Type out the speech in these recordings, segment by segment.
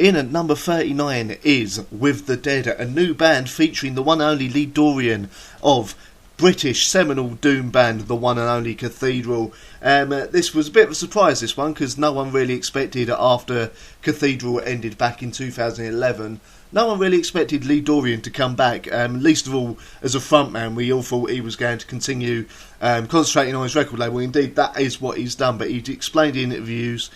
In at number 39 is With the Dead, a new band featuring the one and only lead Dorian of British seminal doom band, the one and only Cathedral. This was a bit of a surprise, this one, because no one really expected, after Cathedral ended back in 2011, no one really expected Lee Dorian to come back, least of all as a frontman. We all thought he was going to continue concentrating on his record label. Indeed, that is what he's done, but he explained in interviews,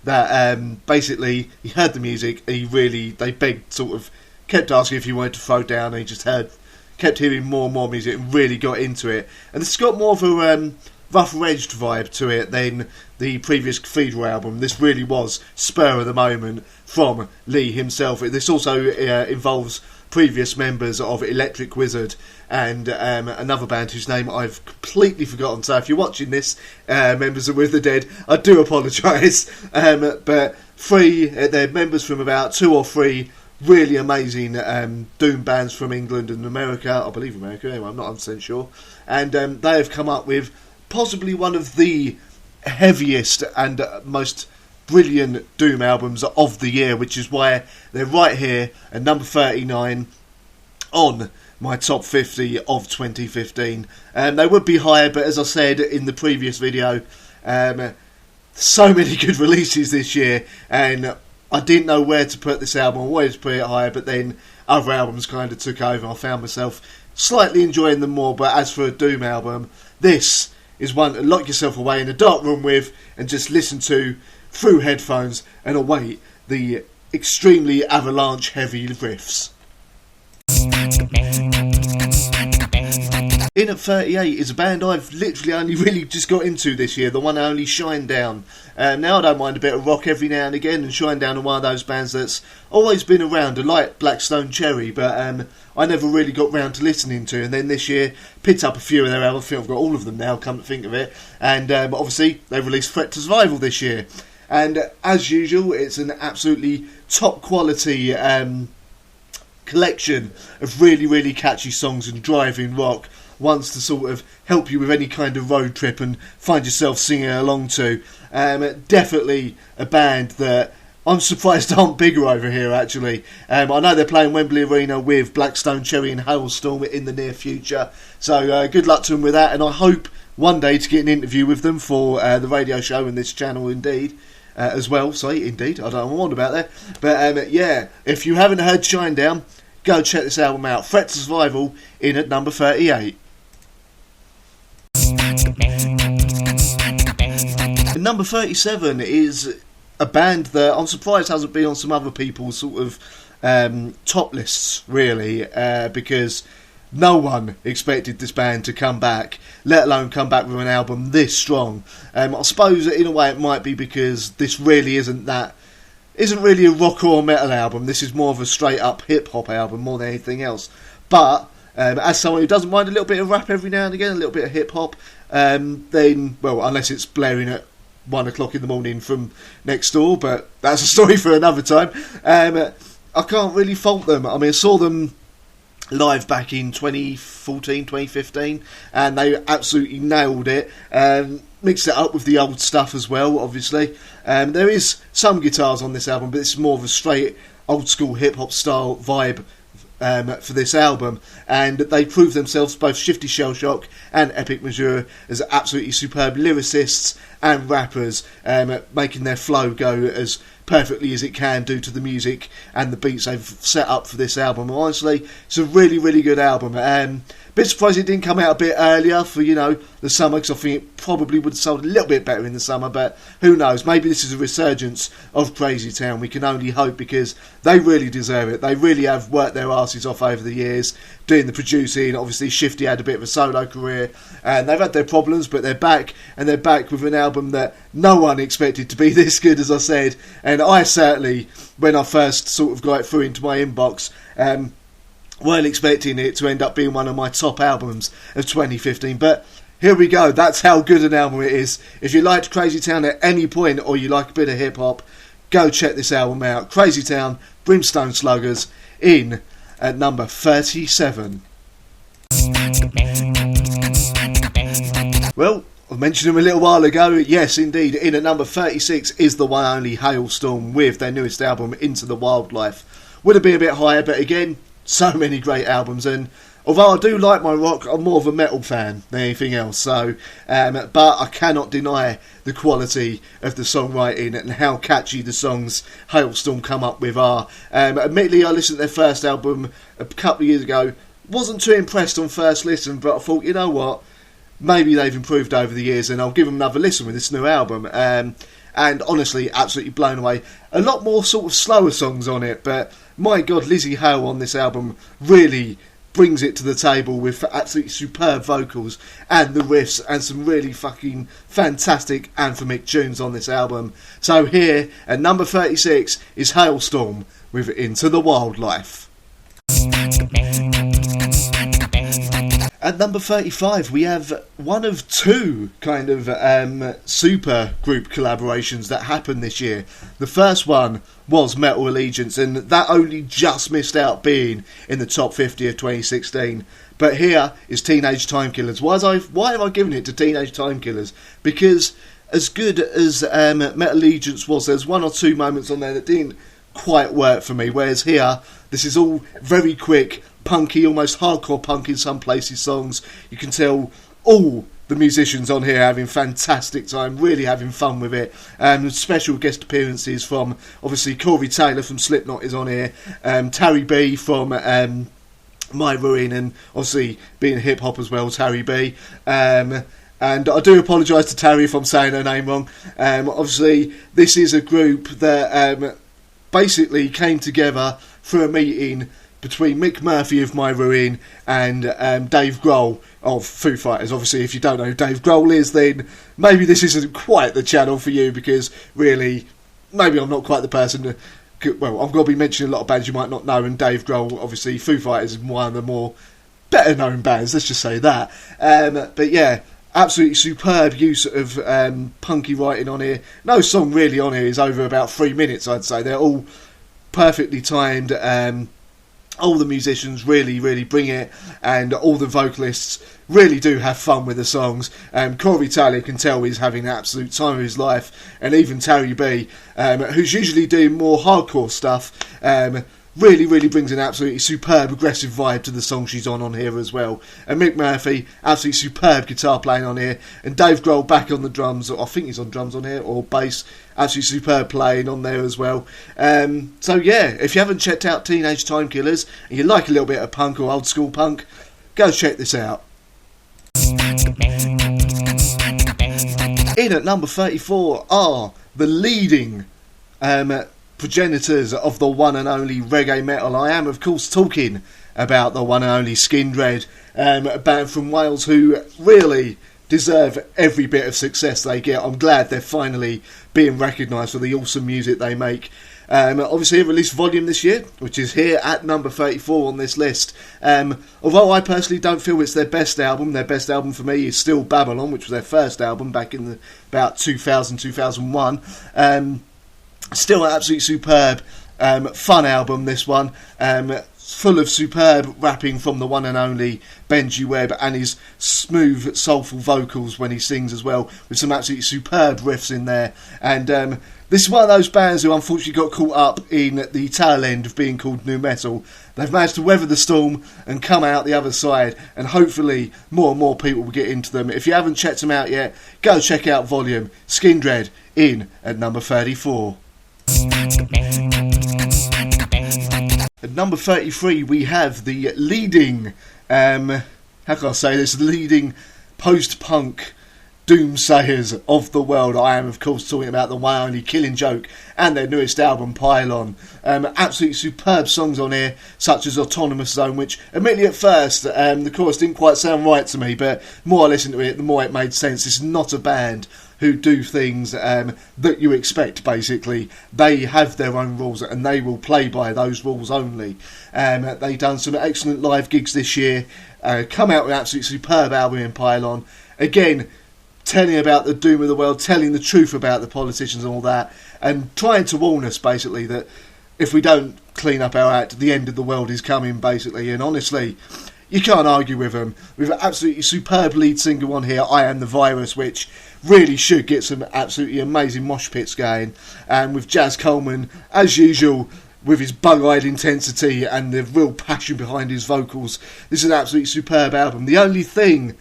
that basically he heard the music, they begged, sort of kept asking if he wanted to throw down, and he just kept hearing more and more music and really got into it. And it's got more of a rougher-edged vibe to it than the previous Cathedral album. This really was spur of the moment from Lee himself. This also involves previous members of Electric Wizard and another band whose name I've completely forgotten. So if you're watching this, members of With the Dead, I do apologise. But they're members from about 2 or 3 really amazing doom bands from England and America. I believe America, anyway, I'm not 100% sure. And they have come up with possibly one of the heaviest and most brilliant doom albums of the year, which is why they're right here at number 39 on my top 50 of 2015. They would be higher, but as I said in the previous video, so many good releases this year, and I didn't know where to put this album. I wanted to put it higher, but then other albums kind of took over. I found myself slightly enjoying them more. But as for a doom album, this is one to lock yourself away in a dark room with and just listen to through headphones and await the extremely avalanche heavy riffs. In at 38 is a band I've literally only really just got into this year, the one and only Shinedown. Now I don't mind a bit of rock every now and again, and Shinedown are one of those bands that's always been around, like Blackstone Cherry, but I never really got round to listening to. And then this year picked up a few of their albums. I think I've got all of them now, come to think of it. And obviously they released Threat to Survival this year, and as usual it's an absolutely top quality collection of really, really catchy songs and driving rock, ones to sort of help you with any kind of road trip and find yourself singing along to. Definitely a band that I'm surprised aren't bigger over here, actually. I know they're playing Wembley Arena with Blackstone Cherry and Hailstorm in the near future, so good luck to them with that, and I hope one day to get an interview with them for the radio show and this channel indeed. As well, indeed, I don't know what I'm on about there, but yeah, if you haven't heard Shinedown, go check this album out. Threat to Survival in at number 38. And number 37 is a band that I'm surprised hasn't been on some other people's sort of top lists, really, because no one expected this band to come back, let alone come back with an album this strong. I suppose in a way it might be because this really isn't really a rock or metal album. This is more of a straight up hip hop album more than anything else. But as someone who doesn't mind a little bit of rap every now and again, a little bit of hip hop, then, well, unless it's blaring at 1 o'clock in the morning from next door, but that's a story for another time. I can't really fault them. I mean, I saw them live back in 2014, 2015, and they absolutely nailed it. Mixed it up with the old stuff as well, obviously. There is some guitars on this album, but it's more of a straight old school hip hop style vibe for this album, and they proved themselves, both Shifty Shellshock and Epic Mazur, as absolutely superb lyricists and rappers, making their flow go as perfectly as it can due to the music and the beats they've set up for this album. Honestly, it's a really, really good album. Bit surprised it didn't come out a bit earlier for, the summer, because I think it probably would have sold a little bit better in the summer, but who knows, maybe this is a resurgence of Crazy Town. We can only hope, because they really deserve it. They really have worked their asses off over the years doing the producing. Obviously Shifty had a bit of a solo career, and they've had their problems, but they're back, and they're back with an album that no one expected to be this good, as I said. And I certainly, when I first sort of got it through into my inbox, weren't expecting it to end up being one of my top albums of 2015, but here we go. That's how good an album it is. If you liked Crazy Town at any point, or you like a bit of hip hop, go check this album out. Crazy Town, Brimstone Sluggers, in at number 37. Well, I mentioned him a little while ago. Yes, indeed. In at number 36 is the one only Hailstorm with their newest album, Into the Wildlife. Would have been a bit higher, but again, so many great albums. And although I do like my rock, I'm more of a metal fan than anything else. So, but I cannot deny the quality of the songwriting and how catchy the songs Hailstorm come up with are. Admittedly, I listened to their first album a couple of years ago. Wasn't too impressed on first listen, but I thought, you know what? Maybe they've improved over the years, and I'll give them another listen with this new album. And honestly, absolutely blown away. A lot more sort of slower songs on it, but my God, Lizzie Hale on this album really brings it to the table with absolutely superb vocals and the riffs and some really fucking fantastic anthemic tunes on this album. So here, at number 36, is Hailstorm with Into the Wildlife. At number 35, we have one of two kind of super group collaborations that happened this year. The first one was Metal Allegiance, and that only just missed out being in the top 50 of 2016. But here is Teenage Time Killers. Why have I given it to Teenage Time Killers? Because as good as Metal Allegiance was, there's one or two moments on there that didn't quite work for me, whereas here, this is all very quick, punky, almost hardcore punk in some places songs. You can tell all the musicians on here having fantastic time, really having fun with it. Special guest appearances from, obviously, Corey Taylor from Slipknot is on here, Terry B from My Ruin, and obviously being hip hop as well, Terry B. And I do apologise to Terry if I'm saying her name wrong. Obviously, this is a group that basically came together for a meeting between Mick Murphy of My Ruin and Dave Grohl of Foo Fighters. Obviously, if you don't know who Dave Grohl is, then maybe this isn't quite the channel for you, because really, maybe I'm not quite the person to... Well, I'm going to be mentioning a lot of bands you might not know, and Dave Grohl, obviously, Foo Fighters is one of the more better-known bands, let's just say that. But yeah, absolutely superb use of punky writing on here. No song really on here is over about 3 minutes, I'd say. They're all perfectly timed. All the musicians really, really bring it, and all the vocalists really do have fun with the songs. Corey Taylor can tell he's having an absolute time of his life, and even Terry B, who's usually doing more hardcore stuff, really, really brings an absolutely superb, aggressive vibe to the song she's on here as well. And Mick Murphy, absolutely superb guitar playing on here, and Dave Grohl back on the drums, or I think he's on drums on here, or bass, absolutely superb playing on there as well. So yeah, if you haven't checked out Teenage Time Killers, and you like a little bit of punk or old school punk, go check this out. In at number 34 are the leading progenitors of the one and only reggae metal. I am, of course, talking about the one and only Skindred, a band from Wales who really deserve every bit of success they get. I'm glad they're finally being recognised for the awesome music they make. Obviously, they released Volume this year, which is here at number 34 on this list. Although I personally don't feel it's their best album for me is still Babylon, which was their first album back in about 2000, 2001. Still an absolutely superb, fun album, this one. Full of superb rapping from the one and only Benji Webb, and his smooth, soulful vocals when he sings as well, with some absolutely superb riffs in there. And this is one of those bands who unfortunately got caught up in the tail end of being called nu metal. They've managed to weather the storm and come out the other side, and hopefully more and more people will get into them. If you haven't checked them out yet, go check out Volume. Skindred in at number 34. At number 33, we have the leading, how can I say this, leading post-punk doomsayers of the world. I am, of course, talking about the one and only Killing Joke and their newest album, Pylon. Absolutely superb songs on here, such as Autonomous Zone, which, admittedly at first, the chorus didn't quite sound right to me, but the more I listened to it, the more it made sense. It's not a band who do things that you expect, basically. They have their own rules, and they will play by those rules only. They've done some excellent live gigs this year, come out with an absolutely superb album in Pylon. Again, telling about the doom of the world, telling the truth about the politicians and all that, and trying to warn us, basically, that if we don't clean up our act, the end of the world is coming, basically. And honestly, You can't argue with them. With an absolutely superb lead singer on here, I Am the Virus, which really should get some absolutely amazing mosh pits going. And with Jazz Coleman, as usual, with his bug-eyed intensity and the real passion behind his vocals, this is an absolutely superb album. The only thing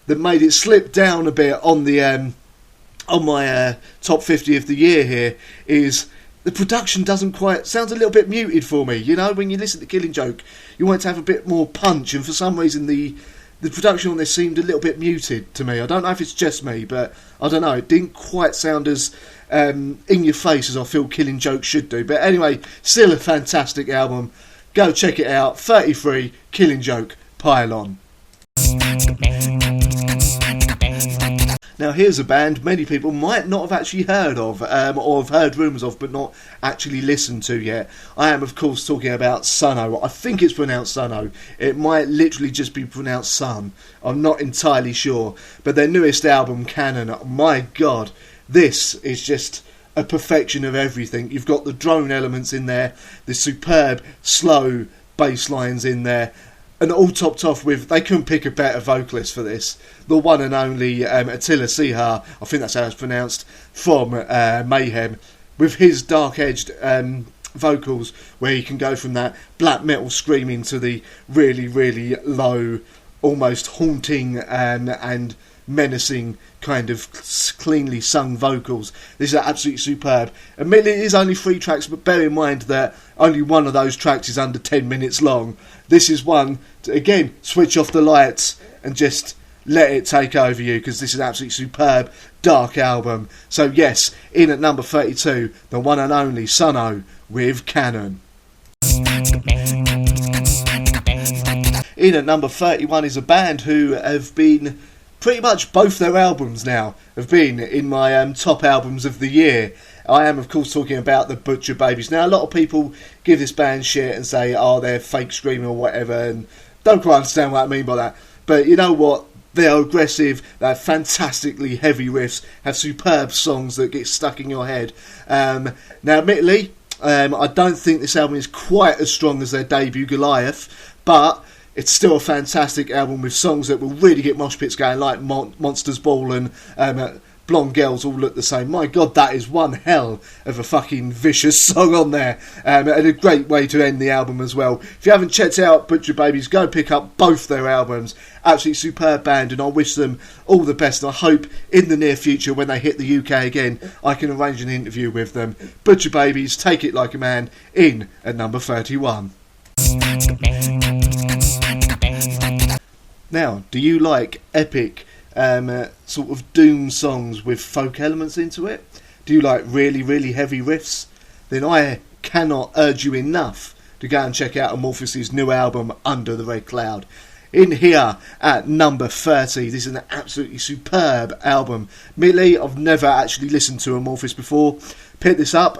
that made it slip down a bit on the on my top 50 of the year here is the production sounds a little bit muted for me. You know, when you listen to Killing Joke, you want it to have a bit more punch, and for some reason the production on this seemed a little bit muted to me. I don't know if it's just me, but I don't know, it didn't quite sound as in your face as I feel Killing Joke should do. But anyway, still a fantastic album. Go check it out. 33, Killing Joke, Pylon. Now here's a band many people might not have actually heard of, or have heard rumours of, but not actually listened to yet. I am of course talking about Sunno. I think it's pronounced Sunno. It might literally just be pronounced Sun. I'm not entirely sure. But their newest album, Canon, my god, this is just a perfection of everything. You've got the drone elements in there, the superb slow bass lines in there, and all topped off with, they couldn't pick a better vocalist for this. The one and only Attila Sihar, I think that's how it's pronounced, from Mayhem, with his dark-edged vocals, where you can go from that black metal screaming to the really, really low, almost haunting and menacing kind of cleanly sung vocals. This is absolutely superb. Admittedly, it is only 3 tracks, but bear in mind that only one of those tracks is under 10 minutes long. This is one to, again, switch off the lights and just let it take over you, because this is an absolutely superb dark album. So yes, in at number 32, the one and only Sunno with Canon. In at number 31 is a band who have been, pretty much both their albums now have been in my top albums of the year. I am, of course, talking about the Butcher Babies. Now, a lot of people give this band shit and say, oh, they're fake screaming or whatever, and don't quite understand what I mean by that. But you know what? They're aggressive, they have fantastically heavy riffs, have superb songs that get stuck in your head. Now, admittedly, I don't think this album is quite as strong as their debut, Goliath, but it's still a fantastic album with songs that will really get mosh pits going, like Monsters Ball and Blonde Girls All Look the Same. My god, that is one hell of a fucking vicious song on there, and a great way to end the album as well. If you haven't checked out Butcher Babies, go pick up both their albums. Absolutely superb band, and I wish them all the best, and I hope in the near future when they hit the UK again I can arrange an interview with them. Butcher Babies, Take It Like a Man, in at number 31. Now, do you like epic sort of doom songs with folk elements into it? Do you like really, really heavy riffs? Then I cannot urge you enough to go and check out Amorphis' new album, Under the Red Cloud. In here at number 30, this is an absolutely superb album. Admittedly, I've never actually listened to Amorphis before. Picked this up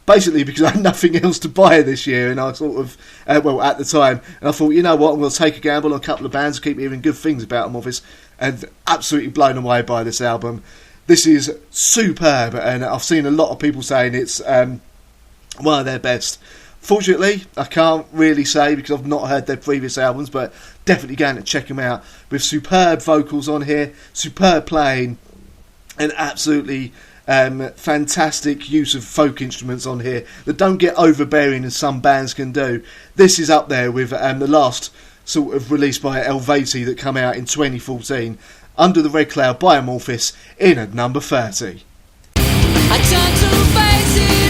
basically because I had nothing else to buy this year, and I sort of, at the time, and I thought, you know what, I'm going to take a gamble on a couple of bands, keep hearing good things about Amorphis, and absolutely blown away by this album. This is superb, and I've seen a lot of people saying it's one of their best. Fortunately, I can't really say because I've not heard their previous albums, but definitely going to check them out. With superb vocals on here, superb playing, and absolutely fantastic use of folk instruments on here that don't get overbearing as some bands can do. This is up there with the last sort of release by Elvati that come out in 2014, Under the Red Cloud by Amorphis, in at number 30. I turn to face it.